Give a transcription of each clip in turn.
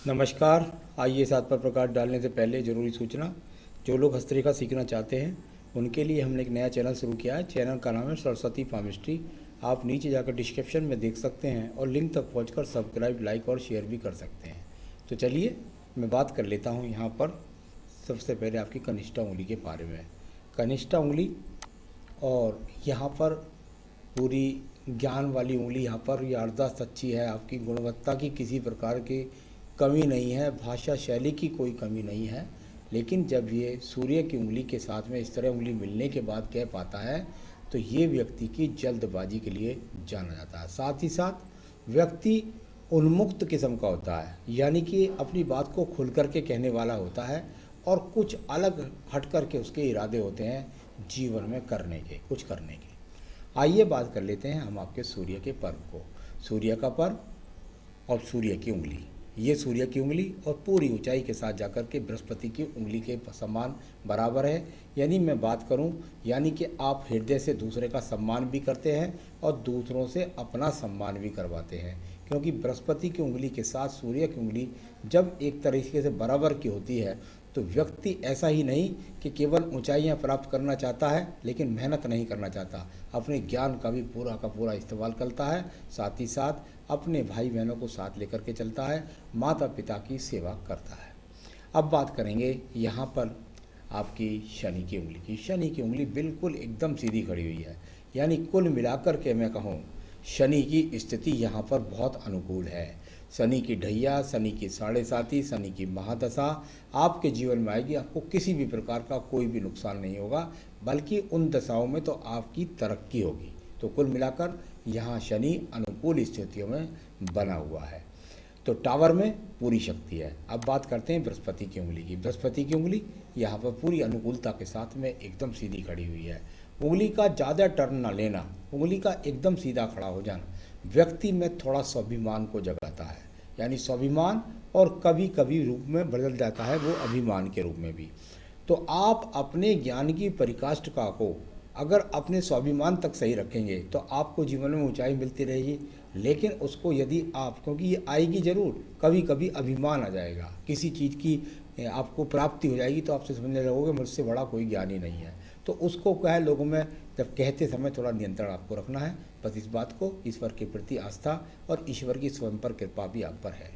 नमस्कार। आइए साथ पर प्रकाश डालने से पहले ज़रूरी सूचना। जो लोग हस्तरेखा सीखना चाहते हैं उनके लिए हमने एक नया चैनल शुरू किया है। चैनल का नाम है सरस्वती पामिस्ट्री। आप नीचे जाकर डिस्क्रिप्शन में देख सकते हैं और लिंक तक पहुंचकर सब्सक्राइब, लाइक और शेयर भी कर सकते हैं। तो चलिए मैं बात कर लेता हूं यहाँ पर। सबसे पहले आपकी कनिष्ठा उंगली के बारे में। कनिष्ठा उंगली और यहाँ पर पूरी ज्ञान वाली उंगली, यहाँ पर ये अर्धदस्त अच्छी है। आपकी गुणवत्ता की किसी प्रकार की कमी नहीं है, भाषा शैली की कोई कमी नहीं है। लेकिन जब ये सूर्य की उंगली के साथ में इस तरह उंगली मिलने के बाद कह पाता है तो ये व्यक्ति की जल्दबाजी के लिए जाना जाता है। साथ ही साथ व्यक्ति उन्मुक्त किस्म का होता है, यानी कि अपनी बात को खुल करके कहने वाला होता है और कुछ अलग हट करके उसके इरादे होते हैं जीवन में करने के, कुछ करने के। आइए बात कर लेते हैं हम आपके सूर्य के पर्व को। सूर्य का पर्व और सूर्य की उंगली। ये सूर्य की उंगली और पूरी ऊंचाई के साथ जाकर के बृहस्पति की उंगली के समान बराबर है। यानी मैं बात करूं, यानी कि आप हृदय से दूसरे का सम्मान भी करते हैं और दूसरों से अपना सम्मान भी करवाते हैं। क्योंकि बृहस्पति की उंगली के साथ सूर्य की उंगली जब एक तरीके से बराबर की होती है तो व्यक्ति ऐसा ही नहीं कि केवल ऊंचाइयां प्राप्त करना चाहता है लेकिन मेहनत नहीं करना चाहता, अपने ज्ञान का भी पूरा का पूरा इस्तेमाल करता है। साथ ही साथ अपने भाई बहनों को साथ लेकर के चलता है, माता पिता की सेवा करता है। अब बात करेंगे यहाँ पर आपकी शनि की उंगली की। शनि की उंगली बिल्कुल एकदम सीधी खड़ी हुई है, यानी कुल मिलाकर के मैं कहूँ शनि की स्थिति यहाँ पर बहुत अनुकूल है। शनि की ढैया, शनि की साढ़े साती, शनि की महादशा आपके जीवन में आएगी। आपको किसी भी प्रकार का कोई भी नुकसान नहीं होगा, बल्कि उन दशाओं में तो आपकी तरक्की होगी। तो कुल मिलाकर यहाँ शनि अनुकूल स्थितियों में बना हुआ है, तो टावर में पूरी शक्ति है। अब बात करते हैं बृहस्पति की उंगली की। बृहस्पति की उंगली यहाँ पर पूरी अनुकूलता के साथ में एकदम सीधी खड़ी हुई है। उंगली का ज़्यादा टर्न ना लेना, उंगली का एकदम सीधा खड़ा हो जाना व्यक्ति में थोड़ा स्वाभिमान को जगाता है, यानी स्वाभिमान, और कभी कभी रूप में बदल जाता है वो अभिमान के रूप में भी। तो आप अपने ज्ञान की परिकाष्ठा को अगर अपने स्वाभिमान तक सही रखेंगे तो आपको जीवन में ऊंचाई मिलती रहेगी। लेकिन उसको यदि आप, क्योंकि ये आएगी ज़रूर, कभी कभी अभिमान आ जाएगा, किसी चीज़ की आपको प्राप्ति हो जाएगी तो आपसे समझने लगोगे मुझसे बड़ा कोई ज्ञानी नहीं है। तो उसको क्या है, लोगों में जब कहते समय थोड़ा नियंत्रण आपको रखना है। बस इस बात को, ईश्वर के प्रति आस्था और ईश्वर की स्वयं पर कृपा भी आप पर है।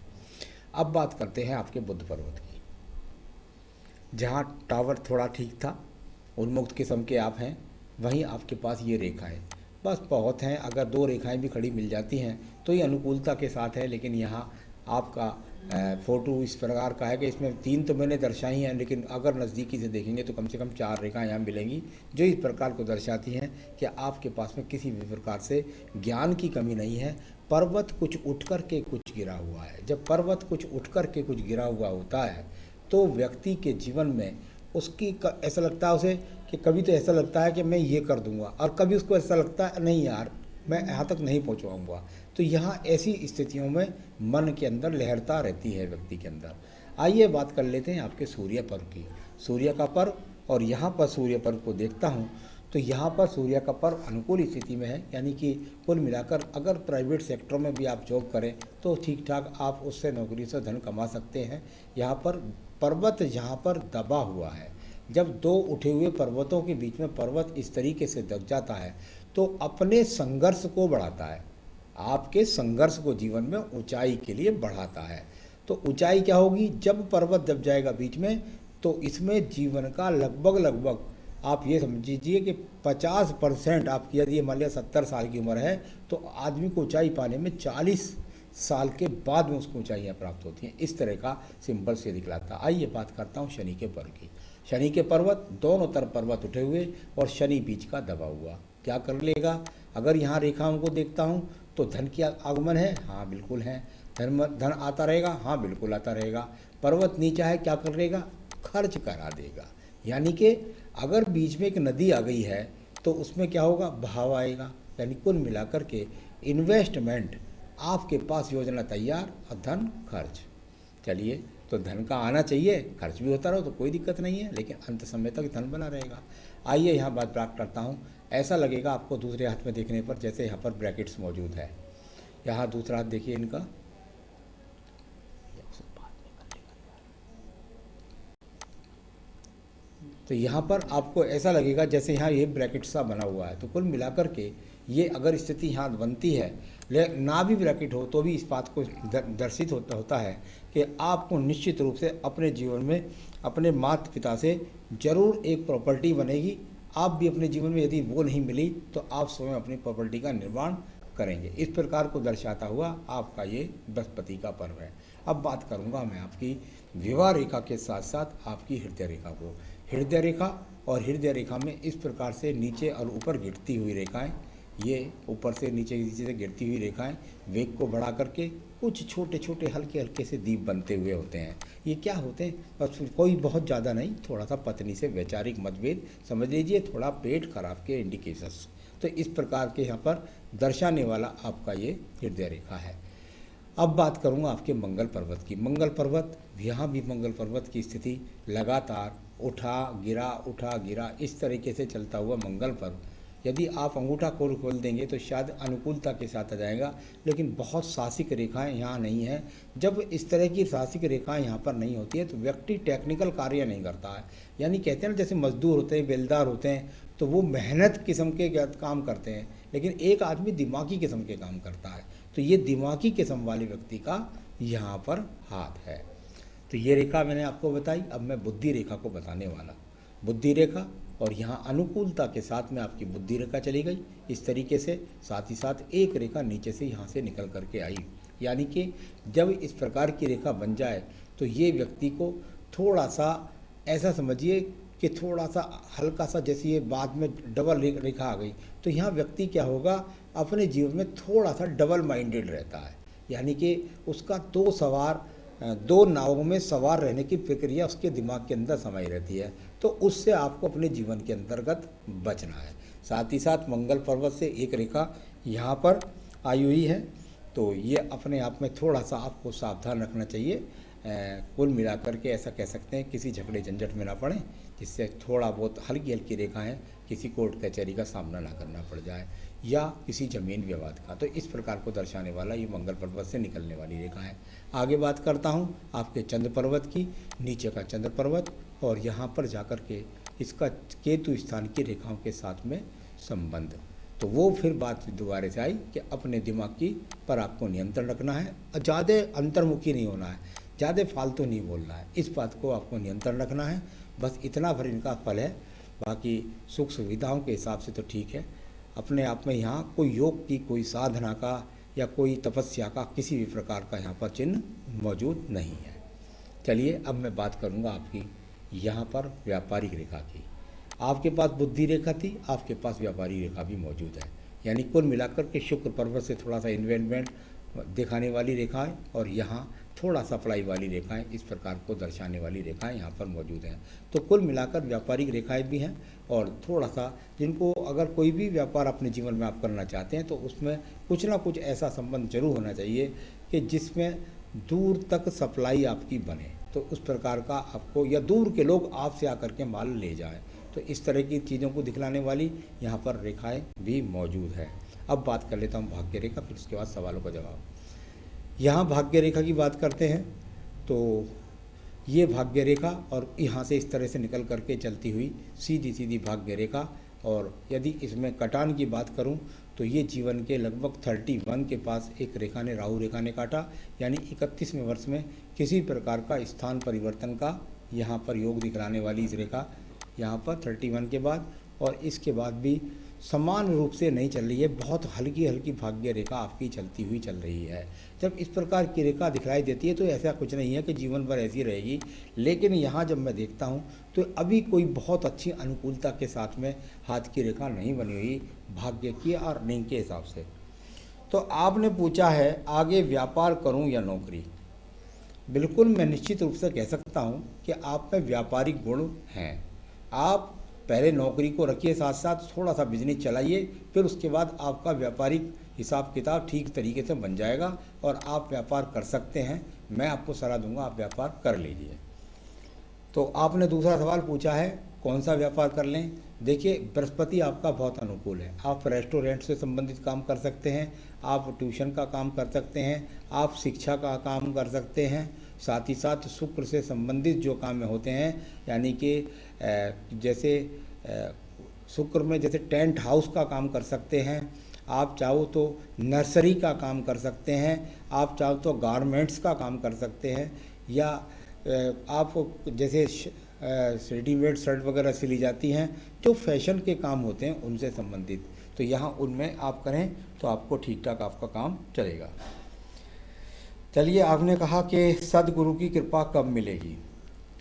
अब बात करते हैं आपके बुध पर्वत की। जहाँ टावर थोड़ा ठीक था, उन्मुक्त किस्म के आप हैं, वहीं आपके पास ये रेखाएं बस बहुत हैं। अगर दो रेखाएं भी खड़ी मिल जाती हैं तो ये अनुकूलता के साथ है। लेकिन यहाँ आपका फ़ोटो इस प्रकार का है कि इसमें तीन तो मैंने दर्शाई हैं, लेकिन अगर नज़दीकी से देखेंगे तो कम से कम चार रेखाएं यहाँ मिलेंगी जो इस प्रकार को दर्शाती हैं कि आपके पास में किसी भी प्रकार से ज्ञान की कमी नहीं है। पर्वत कुछ उठ कर के कुछ गिरा हुआ है। जब पर्वत कुछ उठ कर के कुछ गिरा हुआ होता है तो व्यक्ति के जीवन में उसकी ऐसा लगता है उसे कि कभी तो ऐसा लगता है कि मैं ये कर दूंगा, और कभी उसको ऐसा लगता है नहीं यार मैं यहाँ तक नहीं पहुँच पाऊँगा। तो यहाँ ऐसी स्थितियों में मन के अंदर लहरता रहती है व्यक्ति के अंदर। आइए बात कर लेते हैं आपके सूर्य पर्व की। सूर्य का पर्व, और यहाँ पर सूर्य पर्व को देखता हूँ तो यहाँ पर सूर्य का पर्व अनुकूल स्थिति में है। यानी कि कुल मिलाकर अगर प्राइवेट सेक्टर में भी आप जॉब करें तो ठीक ठाक आप उससे नौकरी से धन कमा सकते हैं। यहाँ पर पर्वत यहाँ पर दबा हुआ है। जब दो उठे हुए पर्वतों के बीच में पर्वत इस तरीके से दब जाता है तो अपने संघर्ष को बढ़ाता है, आपके संघर्ष को जीवन में ऊंचाई के लिए बढ़ाता है। तो ऊंचाई क्या होगी, जब पर्वत दब जाएगा बीच में तो इसमें जीवन का लगभग आप ये समझिए कि 50% आपकी, यदि मान लिया 70 साल की उम्र है तो आदमी को ऊंचाई पाने में 40 साल के बाद में उसको ऊंचाइयाँ प्राप्त होती हैं। इस तरह का सिंबल से दिखलाता। आइए बात करता हूँ शनि के पर्व की। शनि के पर्वत, दोनों तरफ पर्वत उठे हुए और शनि बीच का दबा हुआ, क्या कर लेगा। अगर यहाँ रेखाओं को देखता हूँ तो धन की आगमन है, हाँ बिल्कुल है। धन आता रहेगा, हाँ बिल्कुल आता रहेगा। पर्वत नीचा है, क्या कर लेगा, खर्च करा देगा। यानी कि अगर बीच में एक नदी आ गई है तो उसमें क्या होगा, बहाव आएगा। यानी कुल मिलाकर के इन्वेस्टमेंट, आपके पास योजना तैयार और धन खर्च। चलिए, तो धन का आना चाहिए, खर्च भी होता रहो तो कोई दिक्कत नहीं है, लेकिन अंत समय तक धन बना रहेगा। आइए यहाँ बात प्राप्त करता हूँ। ऐसा लगेगा आपको दूसरे हाथ में देखने पर जैसे यहाँ पर ब्रैकेट्स मौजूद है। यहाँ दूसरा हाथ देखिए इनका, तो यहाँ पर आपको ऐसा लगेगा जैसे यहाँ ये ब्रैकेट सा बना हुआ है। तो कुल मिलाकर के ये अगर स्थिति यहाँ बनती है, ना भी ब्रैकेट हो तो भी इस बात को दर्शित होता है कि आपको निश्चित रूप से अपने जीवन में अपने माता पिता से जरूर एक प्रॉपर्टी बनेगी। आप भी अपने जीवन में यदि वो नहीं मिली तो आप स्वयं अपनी प्रॉपर्टी का निर्माण करेंगे। इस प्रकार को दर्शाता हुआ आपका ये बृहस्पति का पर्व है। अब बात करूंगा मैं आपकी विवाह रेखा के साथ साथ आपकी हृदय रेखा को। हृदय रेखा और हृदय रेखा में इस प्रकार से नीचे और ऊपर गिरती हुई रेखाएं, ये ऊपर से नीचे से गिरती हुई रेखाएं वेग को बढ़ा करके कुछ छोटे छोटे हल्के हल्के से दीप बनते हुए होते हैं। ये क्या होते हैं? बस कोई बहुत ज़्यादा नहीं, थोड़ा सा पत्नी से वैचारिक मतभेद समझ लीजिए, थोड़ा पेट खराब के इंडिकेशंस। तो इस प्रकार के यहाँ पर दर्शाने वाला आपका ये हृदय रेखा है। अब बात करूँगा आपके मंगल पर्वत की। मंगल पर्वत, यहाँ भी मंगल पर्वत की स्थिति लगातार उठा गिरा इस तरीके से चलता हुआ मंगल पर्व, यदि आप अंगूठा खोल देंगे तो शायद अनुकूलता के साथ आ जाएगा, लेकिन बहुत साहसिक रेखाएं यहाँ नहीं है। जब इस तरह की साहसिक रेखाएं यहाँ पर नहीं होती है तो व्यक्ति टेक्निकल कार्य नहीं करता है। यानी कहते हैं ना, जैसे मजदूर होते हैं, बेलदार होते हैं, तो वो मेहनत किस्म के काम करते हैं, लेकिन एक आदमी दिमागी किस्म के काम करता है। तो ये दिमागी किस्म वाले व्यक्ति का यहाँ पर हाथ है। तो ये रेखा मैंने आपको बताई। अब मैं बुद्धि रेखा को बताने वाला। बुद्धि रेखा, और यहाँ अनुकूलता के साथ में आपकी बुद्धि रेखा चली गई इस तरीके से, साथ ही साथ एक रेखा नीचे से यहाँ से निकल करके आई। यानी कि जब इस प्रकार की रेखा बन जाए तो ये व्यक्ति को थोड़ा सा ऐसा समझिए कि थोड़ा सा हल्का सा, जैसे ये बाद में डबल रेखा आ गई, तो यहाँ व्यक्ति क्या होगा, अपने जीवन में थोड़ा सा डबल माइंडेड रहता है। यानी कि उसका दो नावों में सवार रहने की प्रक्रिया उसके दिमाग के अंदर समाई रहती है। तो उससे आपको अपने जीवन के अंतर्गत बचना है। साथ ही साथ मंगल पर्वत से एक रेखा यहाँ पर आई हुई है, तो ये अपने आप में थोड़ा सा आपको सावधान रखना चाहिए। कुल मिलाकर के ऐसा कह सकते हैं, किसी झगड़े झंझट में ना पड़े, जिससे थोड़ा बहुत हल्की हल्की रेखाएं किसी कोर्ट कचहरी का सामना ना करना पड़ जाए या किसी जमीन विवाद का। तो इस प्रकार को दर्शाने वाला ये मंगल पर्वत से निकलने वाली रेखा है। आगे बात करता हूँ आपके चंद्र पर्वत की। नीचे का चंद्र पर्वत और यहाँ पर जाकर के इसका केतु स्थान की रेखाओं के साथ में संबंध, तो वो फिर बात दोबारा से आई कि अपने दिमाग की पर आपको नियंत्रण रखना है, ज़्यादा अंतर्मुखी नहीं होना है, ज़्यादा फालतू नहीं बोलना है, इस बात को आपको नियंत्रण रखना है। बस इतना भर इनका फल है, बाकी सुख सुविधाओं के हिसाब से तो ठीक है। अपने आप में यहाँ कोई योग की, कोई साधना का या कोई तपस्या का किसी भी प्रकार का यहाँ पर चिन्ह मौजूद नहीं है। चलिए अब मैं बात करूँगा आपकी यहाँ पर व्यापारिक रेखा की। आपके पास बुद्धि रेखा थी, आपके पास व्यापारी रेखा भी मौजूद है। यानी कुल मिलाकर के शुक्र पर्वत से थोड़ा सा इन्वेस्टमेंट दिखाने वाली रेखाएं और यहाँ थोड़ा सा सप्लाई वाली रेखाएं, इस प्रकार को दर्शाने वाली रेखाएं यहाँ पर मौजूद हैं। तो कुल मिलाकर व्यापारिक रेखाएं भी हैं और थोड़ा सा जिनको अगर कोई भी व्यापार अपने जीवन में आप करना चाहते हैं तो उसमें कुछ ना कुछ ऐसा संबंध जरूर होना चाहिए कि जिसमें दूर तक सप्लाई आपकी बने, तो उस प्रकार का आपको, या दूर के लोग आपसे आकर के माल ले जाएं, तो इस तरह की चीज़ों को दिखलाने वाली यहाँ पर रेखाएं भी मौजूद है। अब बात कर लेता हूँ भाग्य रेखा, फिर उसके बाद सवालों का जवाब। यहाँ भाग्य रेखा की बात करते हैं तो ये भाग्य रेखा और यहाँ से इस तरह से निकल करके चलती हुई सीधी सीधी भाग्य रेखा, और यदि इसमें कटान की बात करूँ तो ये जीवन के लगभग 31 के पास एक रेखा ने, राहु रेखा ने काटा। यानी 31वें वर्ष में किसी प्रकार का स्थान परिवर्तन का यहाँ पर योग दिखलाने वाली इस रेखा यहाँ पर 31 के बाद, और इसके बाद भी समान रूप से नहीं चल रही है, बहुत हल्की हल्की भाग्य रेखा आपकी चलती हुई चल रही है। जब इस प्रकार की रेखा दिखलाई देती है तो ऐसा कुछ नहीं है कि जीवन भर ऐसी रहेगी, लेकिन यहाँ जब मैं देखता हूँ तो अभी कोई बहुत अच्छी अनुकूलता के साथ में हाथ की रेखा नहीं बनी हुई भाग्य की और अर्निंग के हिसाब से। तो आपने पूछा है आगे व्यापार करूँ या नौकरी। बिल्कुल मैं निश्चित रूप से कह सकता हूँ कि आप में व्यापारिक गुण हैं। आप पहले नौकरी को रखिए, साथ साथ थोड़ा सा बिजनेस चलाइए, फिर उसके बाद आपका व्यापारिक हिसाब किताब ठीक तरीके से बन जाएगा और आप व्यापार कर सकते हैं। मैं आपको सलाह दूंगा आप व्यापार कर लीजिए। तो आपने दूसरा सवाल पूछा है कौन सा व्यापार कर लें। देखिए बृहस्पति आपका बहुत अनुकूल है, आप रेस्टोरेंट से संबंधित काम कर सकते हैं, आप ट्यूशन का काम कर सकते हैं, आप शिक्षा का काम कर सकते हैं। साथ ही साथ शुक्र से संबंधित जो काम होते हैं, यानी कि जैसे शुक्र में जैसे टेंट हाउस का काम कर सकते हैं, आप चाहो तो नर्सरी का काम कर सकते हैं, आप चाहो तो गारमेंट्स का काम कर सकते हैं, या आप जैसे रेडीमेड शर्ट वगैरह सिली जाती हैं, जो फैशन के काम होते हैं उनसे संबंधित, तो यहाँ उनमें आप करें तो आपको ठीक ठाक आपका काम चलेगा। चलिए, आपने कहा कि सदगुरु की कृपा कब मिलेगी।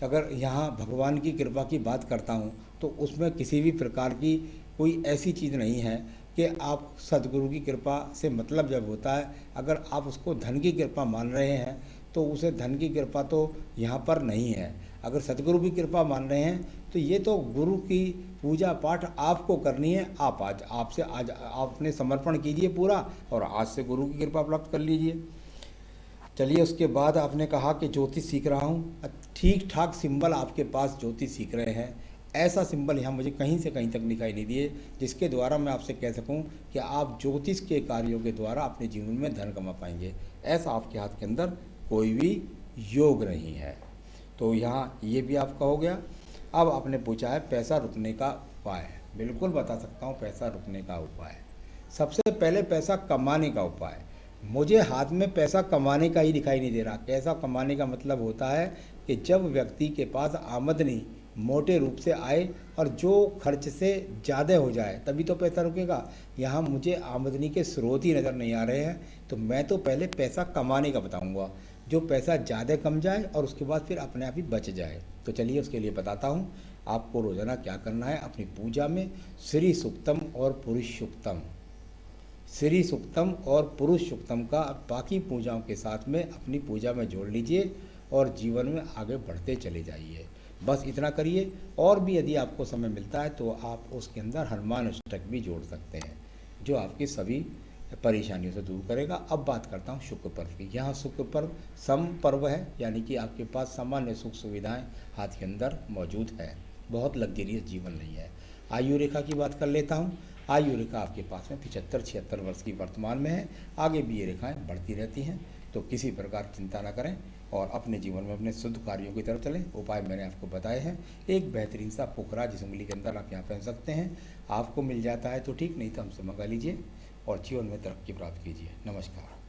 अगर यहाँ भगवान की कृपा की बात करता हूँ तो उसमें किसी भी प्रकार की कोई ऐसी चीज़ नहीं है कि आप सदगुरु की कृपा से मतलब जब होता है, अगर आप उसको धन की कृपा मान रहे हैं तो उसे धन की कृपा तो यहाँ पर नहीं है। अगर सदगुरु की कृपा मान रहे हैं तो ये तो गुरु की पूजा पाठ आपको करनी है। आप आज आपने समर्पण कीजिए पूरा, और आज से गुरु की कृपा प्राप्त कर लीजिए। चलिए, उसके बाद आपने कहा कि ज्योतिष सीख रहा हूँ। ठीक ठाक सिंबल आपके पास ज्योतिष सीख रहे हैं, ऐसा सिंबल यहाँ मुझे कहीं से कहीं तक दिखाई नहीं दिए जिसके द्वारा मैं आपसे कह सकूँ कि आप ज्योतिष के कार्यों के द्वारा अपने जीवन में धन कमा पाएंगे। ऐसा आपके हाथ के अंदर कोई भी योग नहीं है। तो यहाँ ये भी आपका हो गया। अब आपने पूछा है पैसा रुकने का उपाय। बिल्कुल बता सकता हूँ पैसा रुकने का उपाय। सबसे पहले पैसा कमाने का उपाय। मुझे हाथ में पैसा कमाने का ही दिखाई नहीं दे रहा। पैसा कमाने का मतलब होता है कि जब व्यक्ति के पास आमदनी मोटे रूप से आए और जो खर्च से ज़्यादा हो जाए तभी तो पैसा रुकेगा। यहाँ मुझे आमदनी के स्रोत ही नज़र नहीं आ रहे हैं, तो मैं तो पहले पैसा कमाने का बताऊँगा, जो पैसा ज़्यादा कम जाए और उसके बाद फिर अपने आप ही बच जाए। तो चलिए उसके लिए बताता हूँ आपको रोज़ाना क्या करना है। अपनी पूजा में श्री सूक्तम और पुरुष सूक्तम, श्री सूक्तम और पुरुष सूक्तम का बाकी पूजाओं के साथ में अपनी पूजा में जोड़ लीजिए और जीवन में आगे बढ़ते चले जाइए। बस इतना करिए। और भी यदि आपको समय मिलता है तो आप उसके अंदर हनुमान अष्टक भी जोड़ सकते हैं, जो आपकी सभी परेशानियों से दूर करेगा। अब बात करता हूँ शुक्र पर्व की। यहाँ शुक्र पर्व सम पर्व है, यानी कि आपके पास सामान्य सुख सुविधाएं हाथ के अंदर मौजूद है, बहुत लग्जरियस जीवन नहीं है। आयु रेखा की बात कर लेता हूँ। आयु रेखा आपके पास में 75-76 वर्ष की वर्तमान में है। आगे भी ये रेखाएँ बढ़ती रहती हैं, तो किसी प्रकार चिंता न करें और अपने जीवन में अपने शुद्ध कार्यों की तरफ चलें। उपाय मैंने आपको बताए हैं। एक बेहतरीन सा पुखरा जिस उंगली के अंदर आप यहाँ पहन सकते हैं, आपको मिल जाता है तो ठीक, नहीं तो हमसे मंगा लीजिए और जीवन में तरक्की प्राप्त कीजिए। नमस्कार।